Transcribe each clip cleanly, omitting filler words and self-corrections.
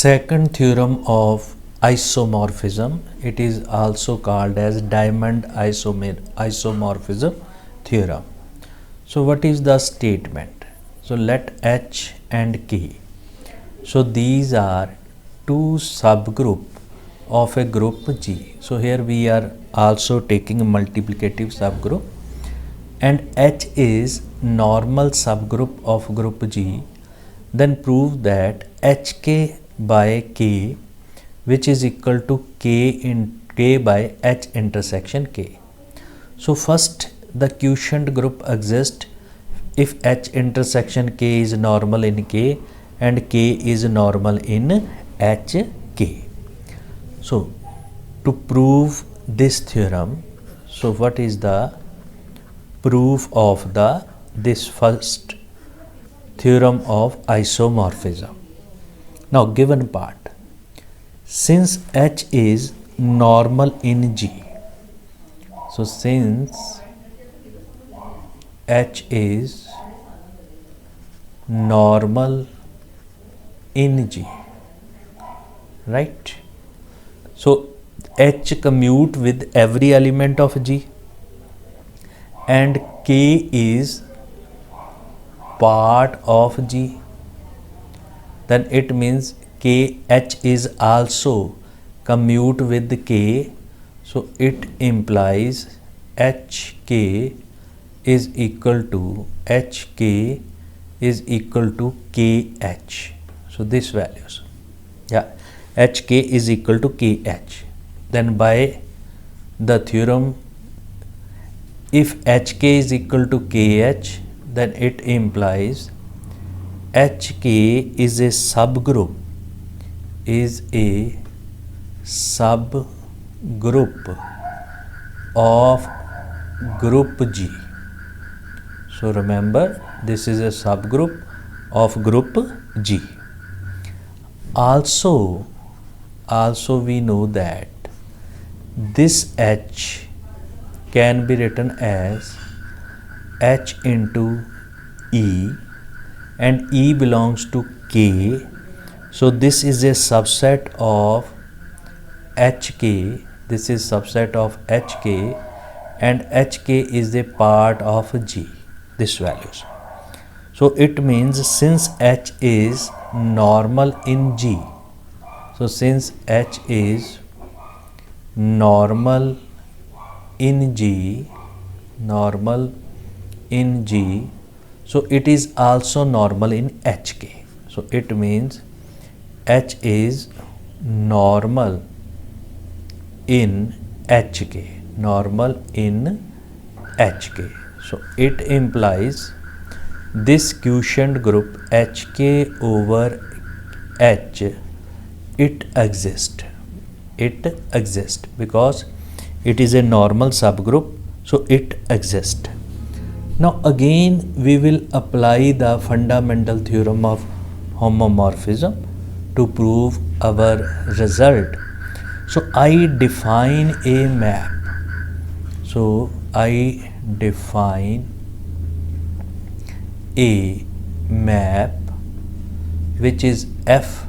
second theorem of isomorphism. It is also called as diamond isomorphism theorem. So what is the statement? So let H and K. So these are two subgroup of a group G. So here we are also taking a multiplicative subgroup, and H is normal subgroup of group G. Then prove that HK by K, which is equal to K by H intersection K. So first, the quotient group exists if H intersection K is normal in K and K is normal in HK. So to prove this theorem, so what is the proof of this first theorem of isomorphism? Now given part, since H is normal in G, so since H is normal in G, right? So H commute with every element of G, and K is part of G. Then it means H is also commute with K, so it implies HK is equal to HK is equal to KH. So this values, yeah, HK is equal to KH. Then by the theorem, if HK is equal to KH, then it implies HK is a subgroup of group G. So remember, this is a subgroup of group G. Also we know that this H can be written as H into E, and E belongs to K. So this is a subset of HK. This is subset of HK, and HK is a part of G. This values. So it means since H is normal in G, so since H is normal in G, so it is also normal in HK. So it means H is normal in HK, So it implies this quotient group HK over H, it exists because it is a normal subgroup, so it exists. Now again we will apply the fundamental theorem of homomorphism to prove our result. So I define a map. So I define a map which is F,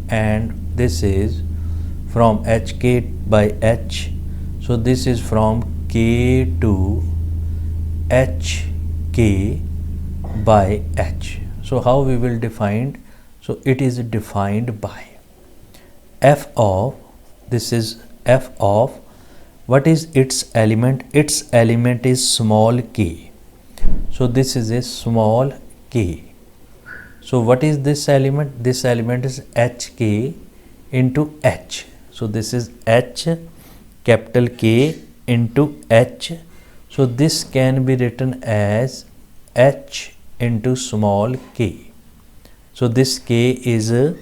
and this is from HK by H. So this is from K to HK by H. So how we will define? So it is defined by F of, this is F of, what is its element? Its element is small k. So this is a small k. So what is this element? This element is HK into H. So this is H, capital K into H. So this can be written as H into small k. So this k is a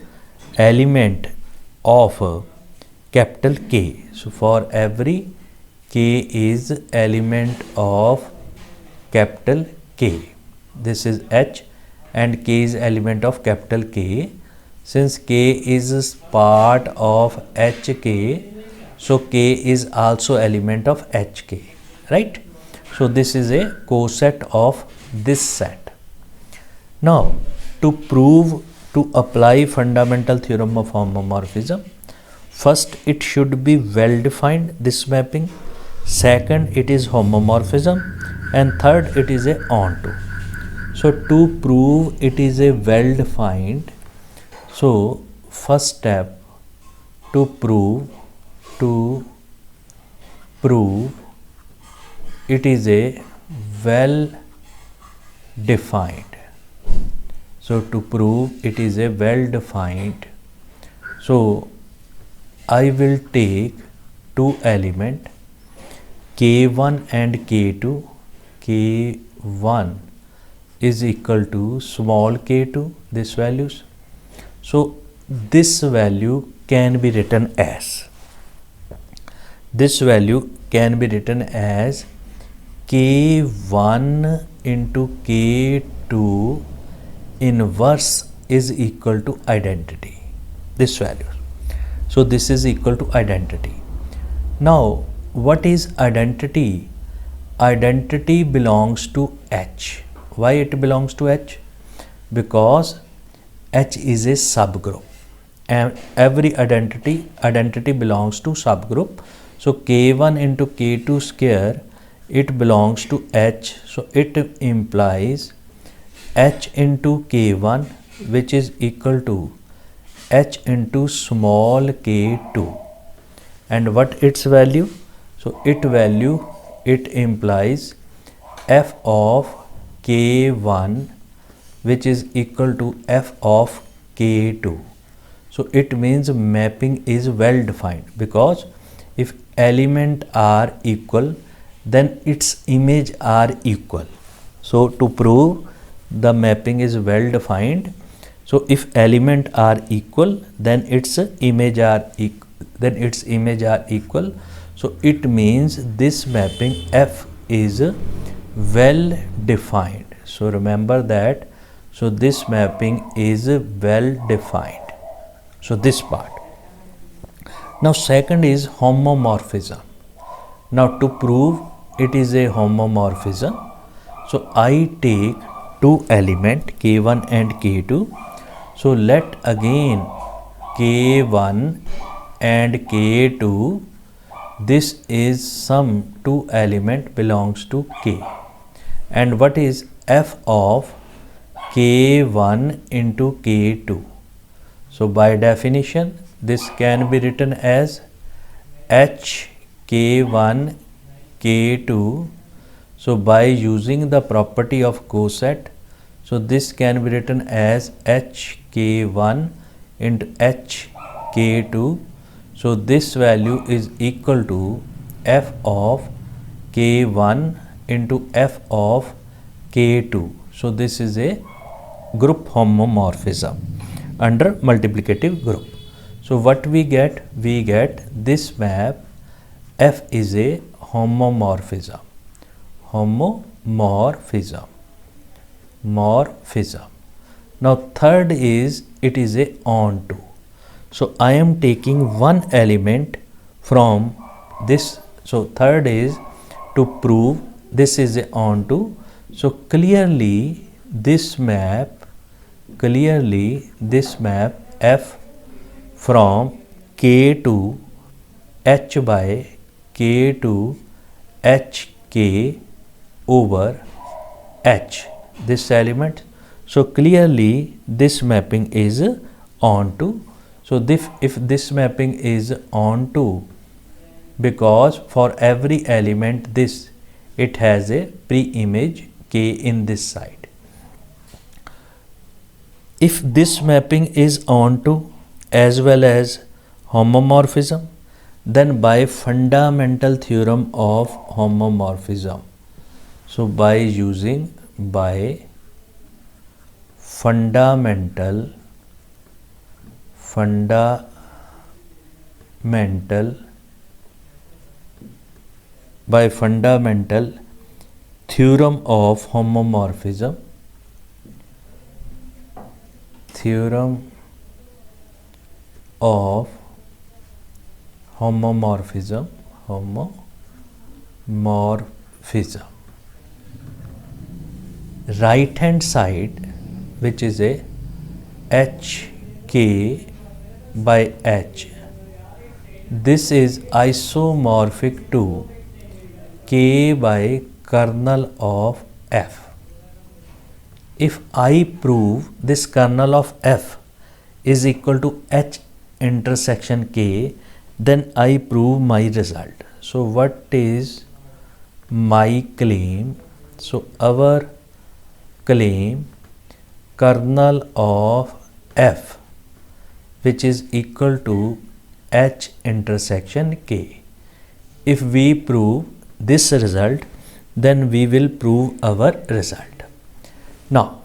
element of capital K. So for every k is element of capital K. This is H and K is element of capital K. Since K is part of HK, so K is also element of HK, right? So this is a coset of this set. Now to prove to apply fundamental theorem of homomorphism, first it should be well defined, this mapping. Second, it is homomorphism, and third, it is a onto. So to prove it is a well defined, so first step, to prove it is a well defined. So to prove it is a well defined, so I will take two element K1 and K2. K1 is equal to small k2, this values. So this value can be written as, K1 into K2 inverse is equal to identity, this value. So this is equal to identity. Now what is identity? Identity belongs to H. Why it belongs to H? Because H is a subgroup, and every identity belongs to subgroup. So K1 into K2 square, it belongs to H. So it implies H into K1, which is equal to H into small k2. And what its value? So it implies f of k1, which is equal to f of k2. So it means mapping is well defined, because if element are equal, then its image are equal. So to prove the mapping is well defined, so if element are equal, then its image are equal. So it means this mapping F is well defined. So remember that. So this mapping is well defined. So this part. Now second is homomorphism. Now to prove it is a homomorphism, so I take two element K1 and K2. So let again K1 and K2, this is some two element belongs to K. And what is f of K1 into K2? So by definition, this can be written as H K1 K2. So by using the property of coset, so this can be written as HK1 into HK2. So this value is equal to f of K1 into f of K2. So this is a group homomorphism under multiplicative group. So what we get? We get this map F is a homomorphism. Now third is it is a onto. So I am taking one element from this. So third is to prove this is a onto. So clearly this map F from K to H by K to HK over H, this element. So clearly this mapping is onto. So if this mapping is onto, because for every element this, it has a pre-image K in this side. If this mapping is onto as well as homomorphism, then by fundamental theorem of homomorphism, so by using fundamental theorem of homomorphism, right hand side, which is a HK by H. This is isomorphic to K by kernel of F. If I prove this kernel of F is equal to H intersection K, then I prove my result. So what is my claim? So our claim, kernel of F which is equal to H intersection K. If we prove this result, then we will prove our result. Now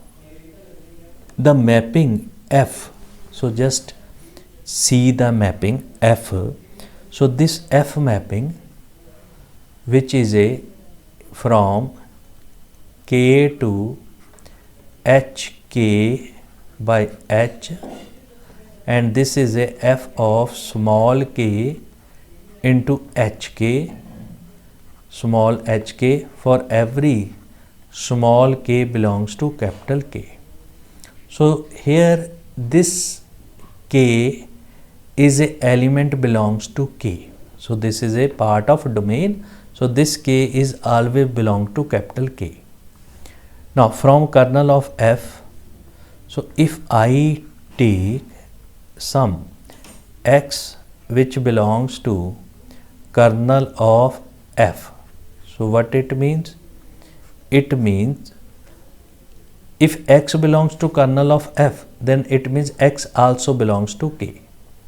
the mapping F, so just see the mapping F. So this F mapping, which is a from K to HK by H, and this is a F of small k into HK, small hk, for every small k belongs to capital K. So here this K is a element belongs to K. So this is a part of domain. So this K is always belong to capital K. Now from kernel of F, so if I take some x which belongs to kernel of F, so what it means? It means if x belongs to kernel of F, then it means x also belongs to K.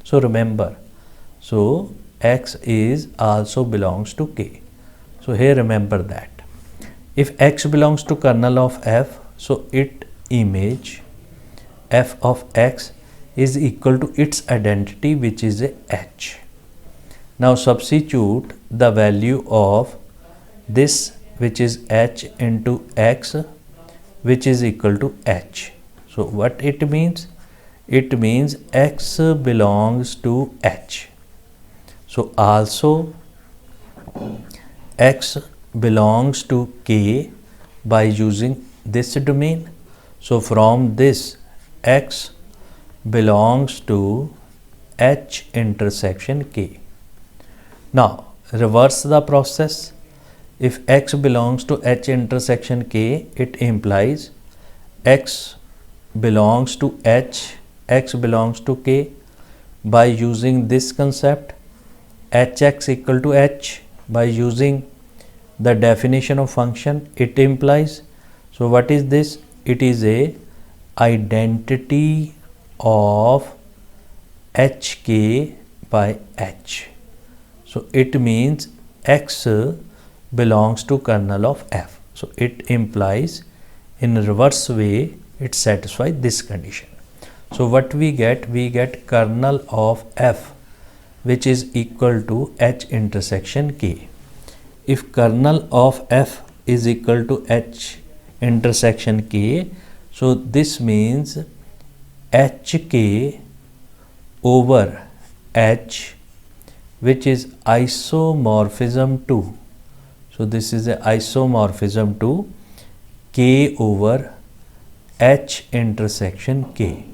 So remember, so x is also belongs to K. So here remember that. If x belongs to kernel of F, so its image f of x is equal to its identity, which is a h. Now substitute the value of this, which is h, into x, which is equal to h. So what it means? It means x belongs to h. So also x belongs to K by using this domain. So from this, x belongs to H intersection K. Now reverse the process. If x belongs to H intersection K, it implies x belongs to H, x belongs to K. By using this concept, hx equal to h, by using the definition of function, it implies, so what is this? It is a identity of hk by h. So it means x belongs to kernel of F. So it implies in reverse way it satisfies this condition. So what we get? We get kernel of F which is equal to H intersection K. If kernel of F is equal to H intersection K, so this means HK over H, which is isomorphism to, so this is a isomorphism to K over H intersection K.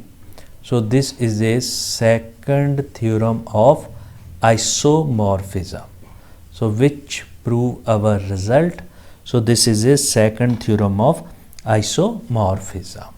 So this is a second theorem of isomorphism, so which prove our result. So this is a second theorem of isomorphism.